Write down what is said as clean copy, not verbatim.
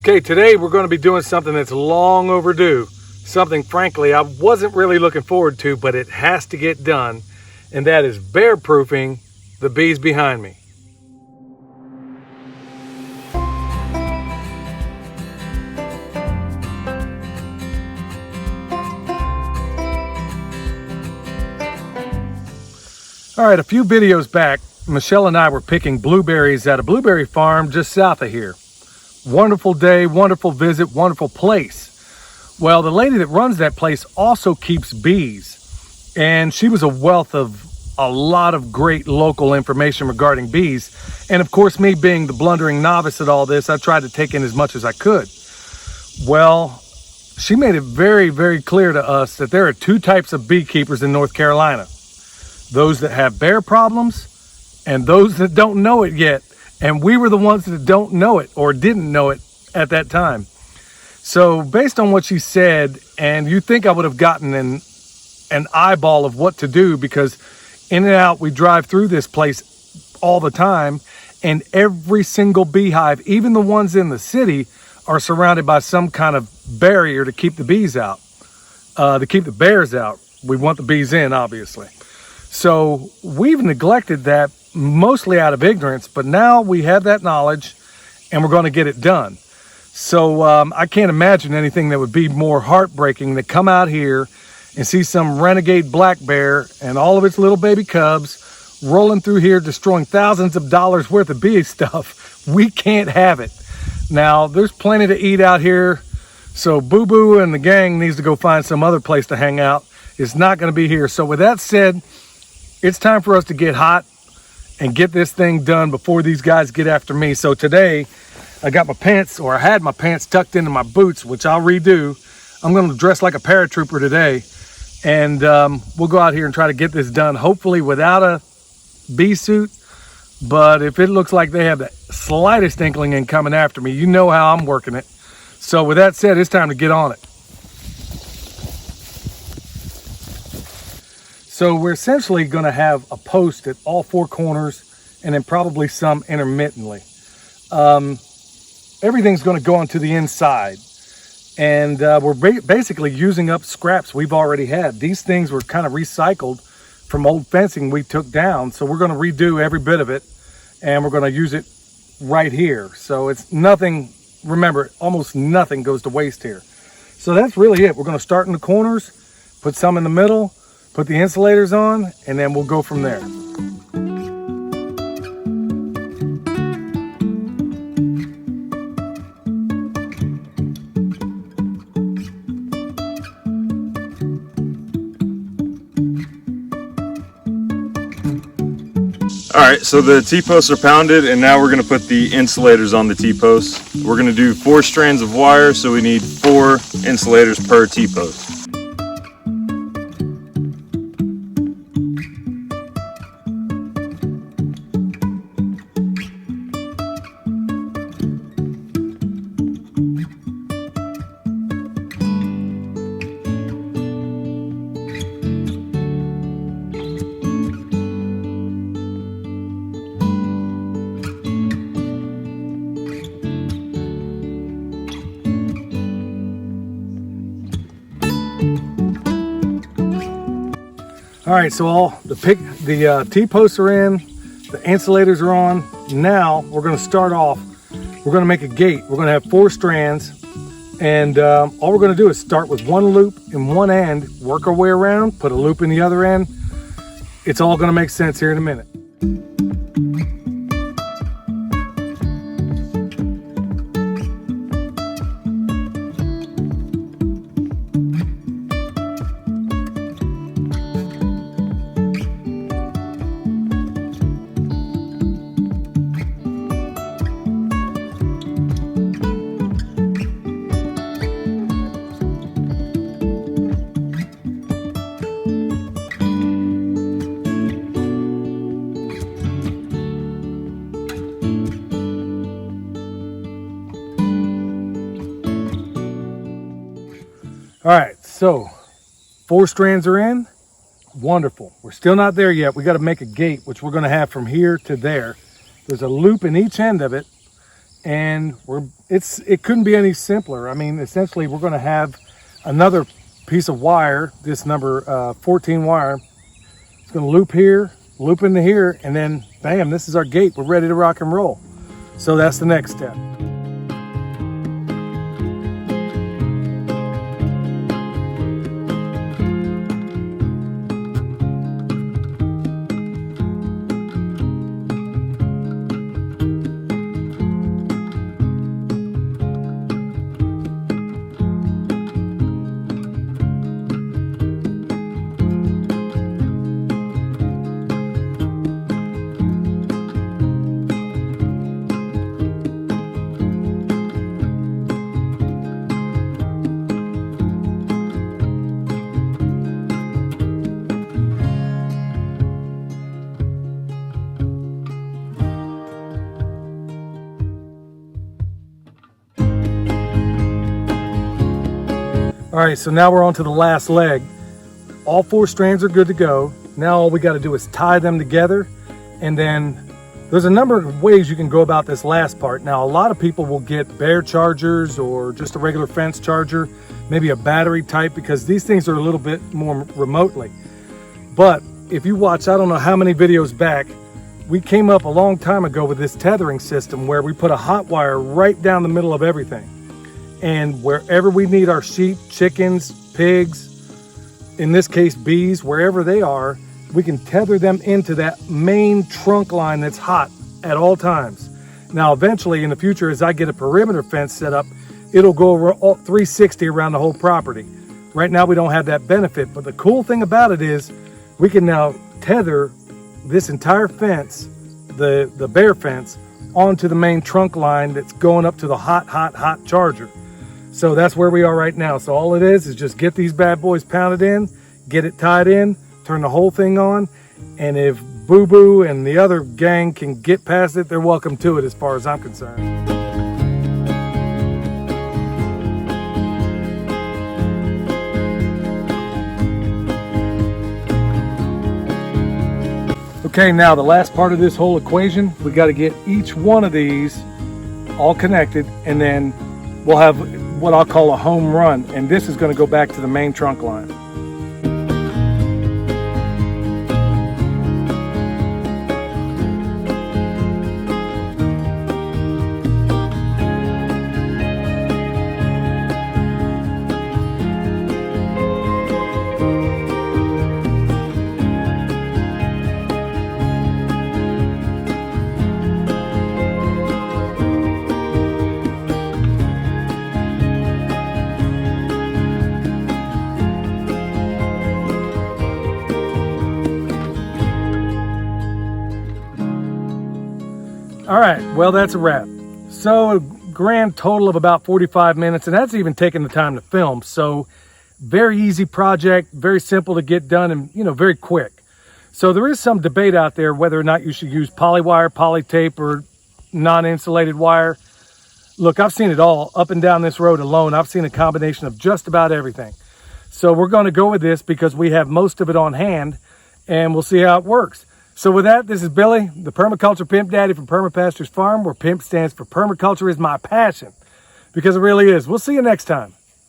Okay, today we're going to be doing something that's long overdue. Something, frankly, I wasn't really looking forward to, but it has to get done. And that is bear-proofing the bees behind me. All right, a few videos back, Michelle and I were picking blueberries at a blueberry farm just south of here. Wonderful day, wonderful visit, wonderful place. Well, the lady that runs that place also keeps bees, and she was a wealth of a lot of great local information regarding bees. And of course, me being the blundering novice at all this, I tried to take in as much as I could. Well, she made it very, very clear to us that there are two types of beekeepers in North Carolina. Those that have bear problems and those that don't know it yet. And we were the ones that don't know it or didn't know it at that time. So based on what she said, and you think I would have gotten an eyeball of what to do, because in and out we drive through this place all the time, and every single beehive, even the ones in the city, are surrounded by some kind of barrier to keep the bees out, to keep the bears out. We want the bees in, obviously. So we've neglected that mostly out of ignorance, but now we have that knowledge and we're going to get it done. So I can't imagine anything that would be more heartbreaking than come out here and see some renegade black bear and all of its little baby cubs rolling through here, destroying thousands of dollars worth of bee stuff. We can't have it. Now, there's plenty to eat out here, so Boo Boo and the gang needs to go find some other place to hang out. It's not going to be here. So with that said, it's time for us to get hot and get this thing done before these guys get after me. So today, I got my pants, or I had my pants tucked into my boots, which I'll redo. I'm going to dress like a paratrooper today, and we'll go out here and try to get this done, hopefully without a bee suit. But if it looks like they have the slightest inkling in coming after me, you know how I'm working it. So with that said, it's time to get on it. So we're essentially going to have a post at all four corners, and then probably some intermittently. Everything's going to go onto the inside, and we're basically using up scraps we've already had. These things were kind of recycled from old fencing we took down, so we're going to redo every bit of it, and we're going to use it right here. So it's nothing, remember, almost nothing goes to waste here. So that's really it. We're going to start in the corners, put some in the middle, put the insulators on, and then we'll go from there. All right, so the T-posts are pounded, and now we're going to put the insulators on the T-posts. We're going to do 4 strands of wire, so we need 4 insulators per T-post. All right, so all the T-posts are in, the insulators are on. Now we're going to start off. We're going to make a gate. We're going to have 4 strands, and all we're going to do is start with one loop in one end, work our way around, put a loop in the other end. It's all going to make sense here in a minute. All right, so 4 strands are in. Wonderful. We're still not there yet. We got to make a gate, which we're going to have from here to there. There's a loop in each end of it, and it couldn't be any simpler. I mean, essentially we're going to have another piece of wire, this number 14 wire. It's going to loop here, loop into here, and then bam, this is our gate. We're ready to rock and roll. So that's the next step. All right, so now we're on to the last leg. All 4 strands are good to go. Now all we got to do is tie them together, and then there's a number of ways you can go about this last part. Now, a lot of people will get bare chargers or just a regular fence charger, maybe a battery type, because these things are a little bit more remotely. But if you watch, I don't know how many videos back, we came up a long time ago with this tethering system where we put a hot wire right down the middle of everything. And wherever we need our sheep, chickens, pigs, in this case bees, wherever they are, we can tether them into that main trunk line that's hot at all times. Now eventually in the future, as I get a perimeter fence set up, it'll go over 360 around the whole property. Right now we don't have that benefit, but the cool thing about it is we can now tether this entire fence, the bare fence, onto the main trunk line that's going up to the hot charger. So that's where we are right now. So all it is just get these bad boys pounded in, get it tied in, turn the whole thing on, and if Boo Boo and the other gang can get past it, they're welcome to it as far as I'm concerned. Okay, now the last part of this whole equation, we got to get each one of these all connected, and then we'll have what I'll call a home run, and this is going to go back to the main trunk line. All right, well, that's a wrap. So a grand total of about 45 minutes, and that's even taking the time to film. So very easy project, very simple to get done, and very quick. So there is some debate out there whether or not you should use poly wire, poly tape, or non-insulated wire. Look, I've seen it all up and down this road alone. I've seen a combination of just about everything. So we're going to go with this because we have most of it on hand, and we'll see how it works. So with that, this is Billy, the permaculture pimp daddy from Perma Pastures Farm, where PIMP stands for permaculture is my passion, because it really is. We'll see you next time.